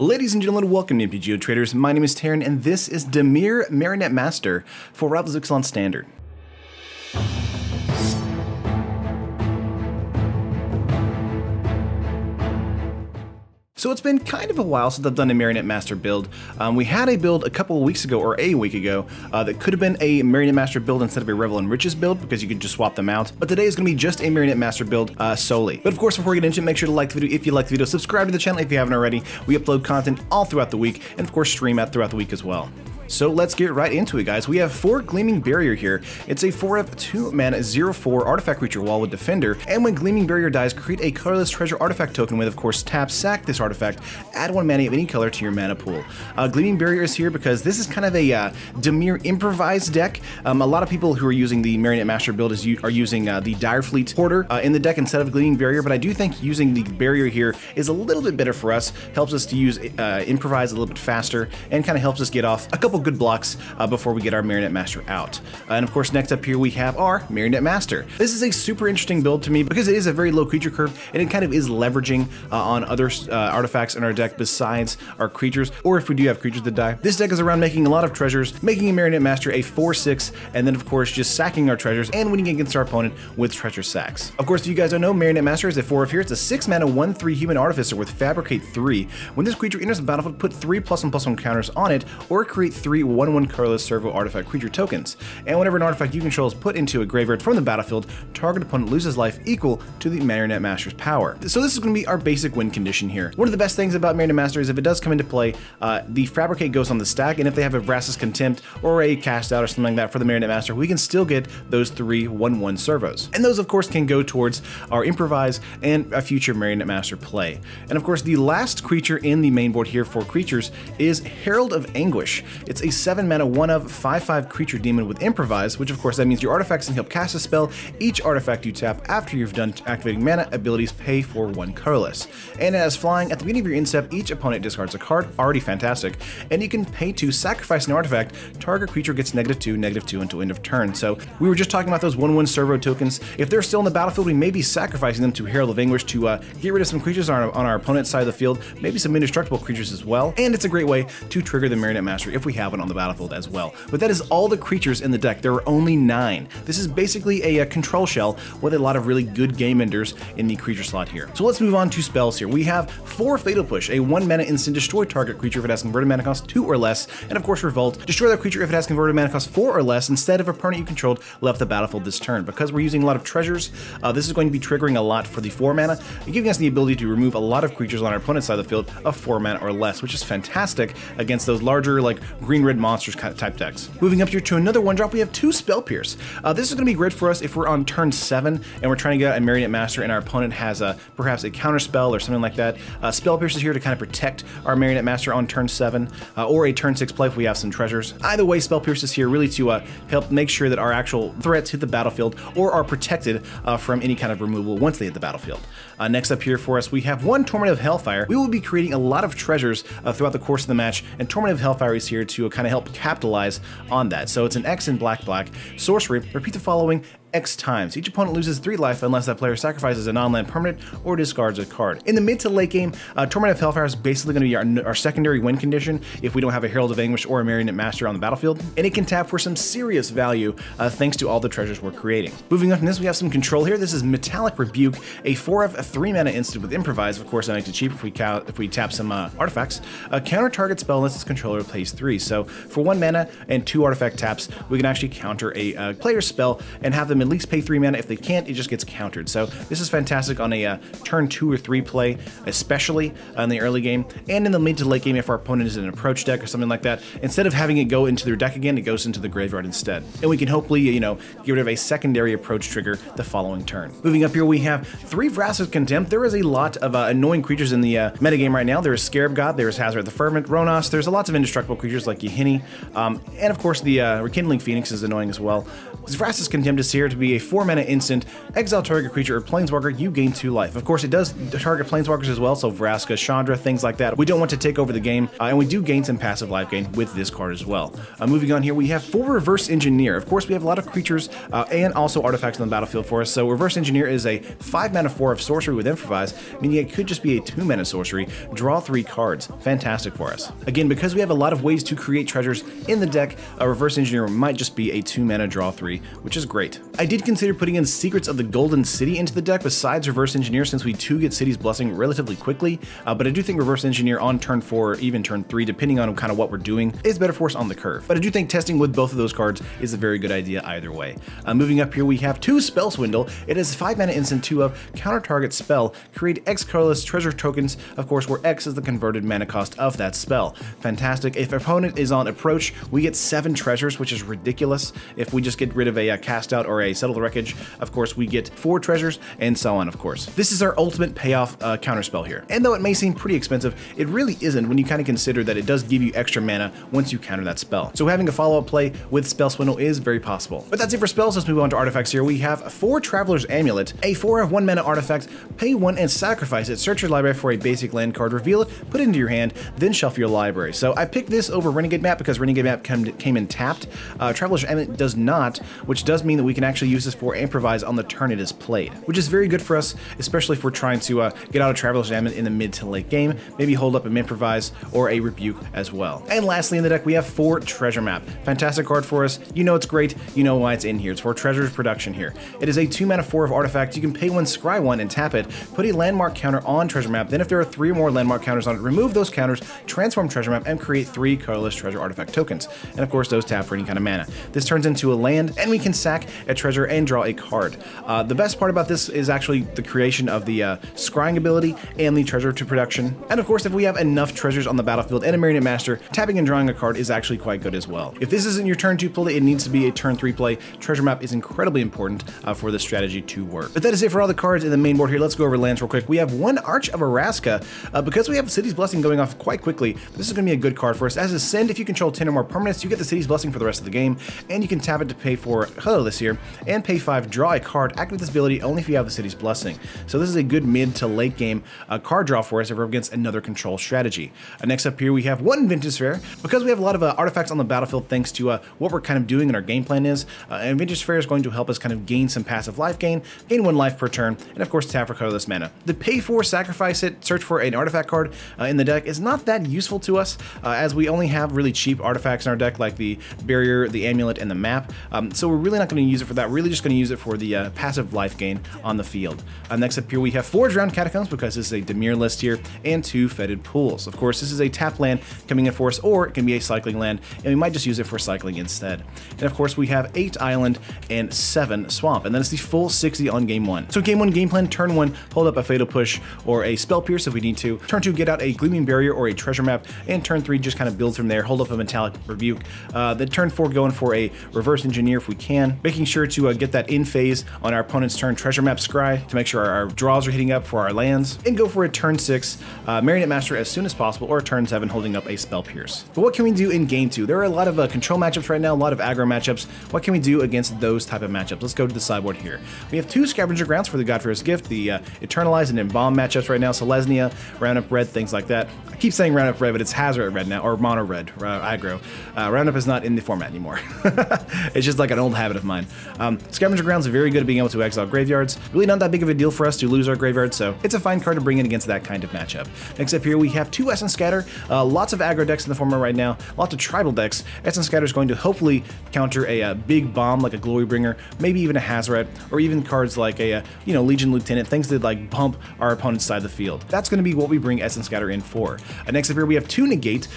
Ladies and gentlemen, welcome to MTG Traders. My name is Taryn, and this is Dimir, Marionette Master for Rivals Ixalan Standard. So it's been kind of a while since I've done a Marionette Master build. We had a build a couple of weeks ago, or a week ago, that could have been a Marionette Master build instead of a Revel and Riches build, because you could just swap them out. But today is going to be just a Marionette Master build solely. But of course, before we get into it, make sure to like the video if you like the video, subscribe to the channel if you haven't already. We upload content all throughout the week, and of course stream out throughout the week as well. So let's get right into it, guys. We have 4 Gleaming Barrier here. It's a 4-up, 2-mana, 0/4 artifact creature wall with Defender, and when Gleaming Barrier dies, create a colorless treasure artifact token with, of course, tap, sack this artifact, add 1 mana of any color to your mana pool. Gleaming Barrier is here because this is kind of a Dimir improvised deck. A lot of people who are using the Marionette Master build are using the Direfleet Hoarder in the deck instead of Gleaming Barrier, but I do think using the Barrier here is a little bit better for us, helps us to use Improvise a little bit faster, and kind of helps us get off a couple good blocks before we get our Marionette Master out. And of course, next up here we have our Marionette Master. This is a super interesting build to me because it is a very low creature curve, and it kind of is leveraging on other artifacts in our deck besides our creatures, or if we do have creatures that die. This deck is around making a lot of treasures, making a Marionette Master a 4/6, and then of course just sacking our treasures and winning against our opponent with treasure sacks. Of course, if you guys don't know, Marionette Master is a 4 of here. It's a 6-mana 1/3 human artificer with Fabricate 3. When this creature enters the battlefield, put 3 +1/+1 counters on it, or create 3 1/1 colorless servo artifact creature tokens. And whenever an artifact you control is put into a graveyard from the battlefield, target opponent loses life equal to the Marionette Master's power. So this is going to be our basic win condition here. One of the best things about Marionette Master is if it does come into play, the Fabricate goes on the stack, and if they have a Vraska's Contempt or a Cast Out or something like that for the Marionette Master, we can still get those 3 1/1 servos. And those, of course, can go towards our Improvise and a future Marionette Master play. And of course, the last creature in the main board here for creatures is Herald of Anguish. It's a 7-mana 1/5 creature demon with Improvise, which of course that means your artifacts can help cast a spell. Each artifact you tap after you've done activating mana abilities pay for 1 colorless. And as flying, at the beginning of your end step, each opponent discards a card, already fantastic, and you can pay to sacrifice an artifact. Target creature gets -2/-2 until end of turn. So we were just talking about those 1/1 servo tokens. If they're still in the battlefield, we may be sacrificing them to Herald of Anguish to get rid of some creatures on our opponent's side of the field, maybe some indestructible creatures as well. And it's a great way to trigger the Marionette Master if we have one on the battlefield as well. But that is all the creatures in the deck. There are only 9. This is basically a control shell with a lot of really good game enders in the creature slot here. So let's move on to spells here. We have 4 Fatal Push, a 1-mana instant destroy target creature if it has converted mana cost 2 or less, and of course Revolt, destroy that creature if it has converted mana cost 4 or less instead of a opponent you controlled left the battlefield this turn. Because we're using a lot of treasures, this is going to be triggering a lot for the 4 mana, giving us the ability to remove a lot of creatures on our opponent's side of the field of 4 mana or less, which is fantastic against those larger like green-red monsters type decks. Moving up here to another 1-drop, we have 2 Spell Pierce. This is going to be great for us if we're on turn 7 and we're trying to get a Marionette Master and our opponent has perhaps a counter spell or something like that. Spell Pierce is here to kind of protect our Marionette Master on turn 7 or a turn 6 play if we have some treasures. Either way, Spell Pierce is here really to help make sure that our actual threats hit the battlefield or are protected from any kind of removal once they hit the battlefield. Next up here for us, we have 1 Torment of Hellfire. We will be creating a lot of treasures throughout the course of the match, and Torment of Hellfire is here to kind of help capitalize on that. So it's an X in black, sorcery, repeat the following X times. Each opponent loses 3 life unless that player sacrifices a non-land permanent or discards a card. In the mid to late game, Torment of Hellfire is basically going to be our secondary win condition if we don't have a Herald of Anguish or a Marionette Master on the battlefield, and it can tap for some serious value thanks to all the treasures we're creating. Moving on from this, we have some control here. This is Metallic Rebuke, a 4/3 3-mana instant with Improvise. Of course, that makes it cheap if we tap some artifacts. Counter target spell unless its controller plays 3. So for 1 mana and 2 artifact taps, we can actually counter a player's spell and have them at least pay 3 mana. If they can't, it just gets countered. So this is fantastic on a turn 2 or 3 play, especially in the early game, and in the mid to late game if our opponent is in an approach deck or something like that. Instead of having it go into their deck again, it goes into the graveyard instead. And we can hopefully, get rid of a secondary approach trigger the following turn. Moving up here, we have 3 Vraska's Contempt. There is a lot of annoying creatures in the metagame right now. There is Scarab God, there is Hazard the Fervent, Ronos, there's lots of indestructible creatures like Yahini, and of course the Rekindling Phoenix is annoying as well. Vraska's Contempt is here to be a 4-mana instant, exile target creature or planeswalker, you gain 2 life. Of course, it does target planeswalkers as well, so Vraska, Chandra, things like that. We don't want to take over the game, and we do gain some passive life gain with this card as well. Moving on here, we have 4 Reverse Engineer. Of course, we have a lot of creatures and also artifacts on the battlefield for us, so Reverse Engineer is a 5-mana 4 of sorcery with Improvise, meaning it could just be a 2-mana sorcery, draw 3 cards. Fantastic for us. Again, because we have a lot of ways to create treasures in the deck, a Reverse Engineer might just be a 2-mana draw 3, which is great. I did consider putting in Secrets of the Golden City into the deck besides Reverse Engineer, since we do get City's Blessing relatively quickly, but I do think Reverse Engineer on turn 4 or even turn 3, depending on kind of what we're doing, is better for us on the curve. But I do think testing with both of those cards is a very good idea either way. Moving up here, we have 2 Spell Swindle. It is 5-mana instant 2 of counter target spell, create X colorless treasure tokens, of course, where X is the converted mana cost of that spell. Fantastic. If our opponent is on approach, we get 7 treasures, which is ridiculous. If we just get rid of a cast out or a settle the wreckage, of course, we get 4 treasures and so on, of course. This is our ultimate payoff counterspell here. And though it may seem pretty expensive, it really isn't when you kind of consider that it does give you extra mana once you counter that spell. So having a follow-up play with Spell Swindle is very possible. But that's it for spells. Let's move on to artifacts here. We have 4 Traveler's Amulet, a 4 of 1 mana artifact, pay 1 and sacrifice it, search your library for a basic land card, reveal it, put it into your hand, then shuffle your library. So I picked this over Renegade Map because Renegade Map came in tapped. Traveler's Amulet does not, which does mean that we can actually use this for Improvise on the turn it is played, which is very good for us, especially if we're trying to get out of Traveler's Amulet in the mid to late game, maybe hold up an Improvise or a Rebuke as well. And lastly in the deck, we have 4 Treasure Map. Fantastic card for us. You know it's great. You know why it's in here. It's for Treasure production here. It is a 2-mana 4 of artifact. You can pay 1, scry 1, and tap it. Put a landmark counter on Treasure Map. Then if there are 3 or more landmark counters on it, remove those counters, transform Treasure Map, and create 3 colorless treasure artifact tokens. And of course, those tap for any kind of mana. This turns into a land, and we can sack a treasure and draw a card. The best part about this is actually the creation of the scrying ability and the treasure to production. And of course, if we have enough treasures on the battlefield and a Marionette Master, tapping and drawing a card is actually quite good as well. If this isn't your turn 2 play, it needs to be a turn 3 play. Treasure Map is incredibly important for this strategy to work. But that is it for all the cards in the main board here. Let's go over lands real quick. We have 1 Arch of Araska. Because we have City's Blessing going off quite quickly, this is going to be a good card for us. As a send, if you control 10 or more permanents, you get the City's Blessing for the rest of the game, and you can tap it to pay for colorless here, and pay 5, draw a card, activate this ability only if you have the City's Blessing. So this is a good mid to late game card draw for us if we're against another control strategy. Next up here, we have 1 Vintage Sphere. Because we have a lot of artifacts on the battlefield thanks to what we're kind of doing and our game plan is, and Vintage Sphere is going to help us kind of gain some passive life gain 1 life per turn, and of course tap for colorless mana. The pay 4, sacrifice it, search for an artifact card in the deck is not that useful to us, as we only have really cheap artifacts in our deck like the Barrier, the Amulet, and the Map, so we're really not going to use it for that. We're really just going to use it for the passive life gain on the field. Next up here, we have 4 Drowned Catacombs because this is a Dimir list here, and 2 Fetid Pools. Of course, this is a tap land coming in for us, or it can be a cycling land, and we might just use it for cycling instead. And of course, we have 8 Island and 7 Swamp, and then it's the full 60 on game 1. So game 1 game plan, turn 1, hold up a Fatal Push or a Spell Pierce if we need to. Turn 2, get out a Gleaming Barrier or a Treasure Map, and turn 3, just kind of build from there, hold up a Metallic Rebuke. Then turn 4, going for a Reverse Engineer if we can, making sure to get that in phase on our opponent's turn Treasure Map Scry to make sure our draws are hitting up for our lands, and go for a turn 6 Marionette Master as soon as possible, or turn 7 holding up a Spell Pierce. But what can we do in game 2? There are a lot of control matchups right now, a lot of aggro matchups. What can we do against those type of matchups? Let's go to the sideboard here. We have 2 Scavenger Grounds for the God-Fearer's Gift, the Eternalize and Embalm matchups right now, Selesnya, Roundup Red, things like that. I keep saying Roundup Red, but it's Hazard Red now, or Mono Red, aggro. Roundup is not in the format anymore. It's just like an old habit of mine. Scavenger Grounds are very good at being able to exile graveyards. Really not that big of a deal for us to lose our graveyard, so it's a fine card to bring in against that kind of matchup. Next up here, we have 2 Essence Scatter. Lots of aggro decks in the format right now, lots of tribal decks. Essence Scatter is going to hopefully counter a big bomb like a Glorybringer, maybe even a Hazoret, or even cards like a Legion Lieutenant, things that like bump our opponent's side of the field. That's going to be what we bring Essence Scatter in for. Next up here, we have 2 Negate,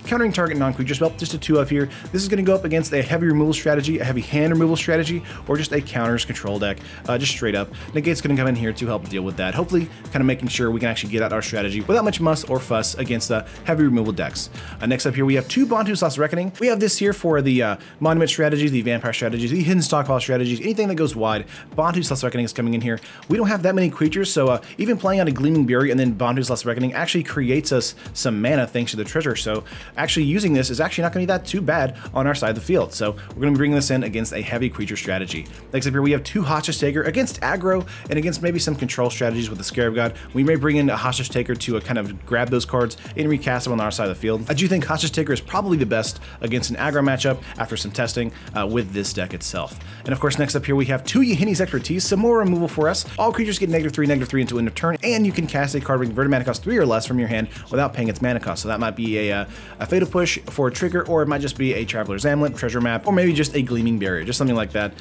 countering target non-creature spell, just a 2 up here. This is going to go up against a heavy removal strategy, a heavy hand removal strategy, or just a counters control deck, just straight up. Negate's going to come in here to help deal with that, hopefully kind of making sure we can actually get out our strategy without much muss or fuss against heavy removal decks. Next up here, we have 2 Bantu's Last Reckoning. We have this here for the Monument strategies, the Vampire strategies, the Hidden Stockpile strategies, anything that goes wide. Bantu's Last Reckoning is coming in here. We don't have that many creatures, so even playing on a Gleaming Barrier and then Bantu's Last Reckoning actually creates us some mana thanks to the treasure, so actually using this is actually not going to be that too bad on our side of the field. So we're going to be bringing this in against a heavy creature strategy strategy. Next up here, we have 2 Hostage Taker against aggro and against maybe some control strategies with the Scarab God. We may bring in a Hostage Taker to kind of grab those cards and recast them on our side of the field. I do think Hostage Taker is probably the best against an aggro matchup after some testing with this deck itself. And of course, next up here, we have 2 Yahini's Expertise, some more removal for us. All creatures get -3/-3 until end of turn, and you can cast a card with converted mana cost 3 or less from your hand without paying its mana cost. So that might be a Fatal Push for a trigger, or it might just be a Traveler's Amulet, Treasure Map, or maybe just a Gleaming Barrier, just something like that.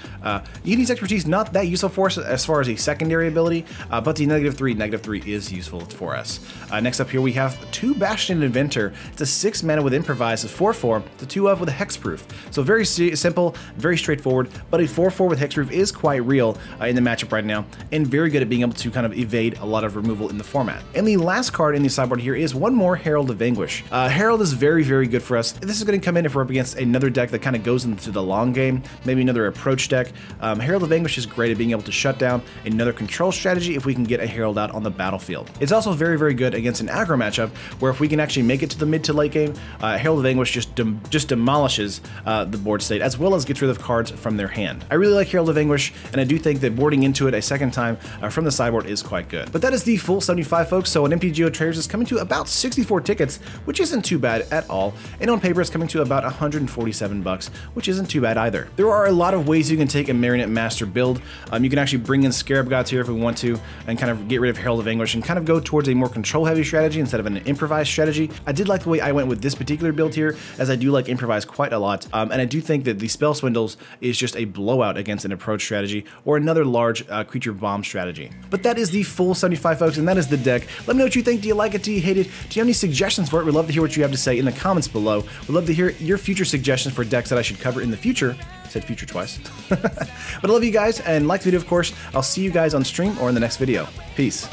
Yahini's Expertise, not that useful for us as far as a secondary ability, but the -3/-3 is useful for us. Next up here, we have 2 Bastion Inventor. It's a 6 mana with Improvise, a 4/4, it's a 2-of with a Hexproof. So very simple, very straightforward, but a 4/4 with Hexproof is quite real in the matchup right now, and very good at being able to kind of evade a lot of removal in the format. And the last card in the sideboard here is one more Herald of Anguish. Herald is very, very good for us. This is going to come in if we're up against another deck that kind of goes into the long game, maybe another approach deck. Herald of Anguish is great at being able to shut down another control strategy if we can get a Herald out on the battlefield. It's also very, very good against an aggro matchup, where if we can actually make it to the mid to late game, Herald of Anguish just demolishes the board state, as well as gets rid of cards from their hand. I really like Herald of Anguish, and I do think that boarding into it a second time from the sideboard is quite good. But that is the full 75, folks, so an MTG Traders is coming to about 64 tickets, which isn't too bad at all, and on paper it's coming to about 147 bucks, which isn't too bad either. There are a lot of ways you can take a Marionette Master build. You can actually bring in Scarab Gods here if we want to, and kind of get rid of Herald of Anguish, and kind of go towards a more control-heavy strategy instead of an improvised strategy. I did like the way I went with this particular build here, as I do like improvise quite a lot, and I do think that the Spell Swindles is just a blowout against an approach strategy or another large creature bomb strategy. But that is the full 75, folks, and that is the deck. Let me know what you think. Do you like it? Do you hate it? Do you have any suggestions for it? We'd love to hear what you have to say in the comments below. We'd love to hear your future suggestions for decks that I should cover in the future. I said future twice. But I love you guys, and like the video, of course. I'll see you guys on stream or in the next video. Peace.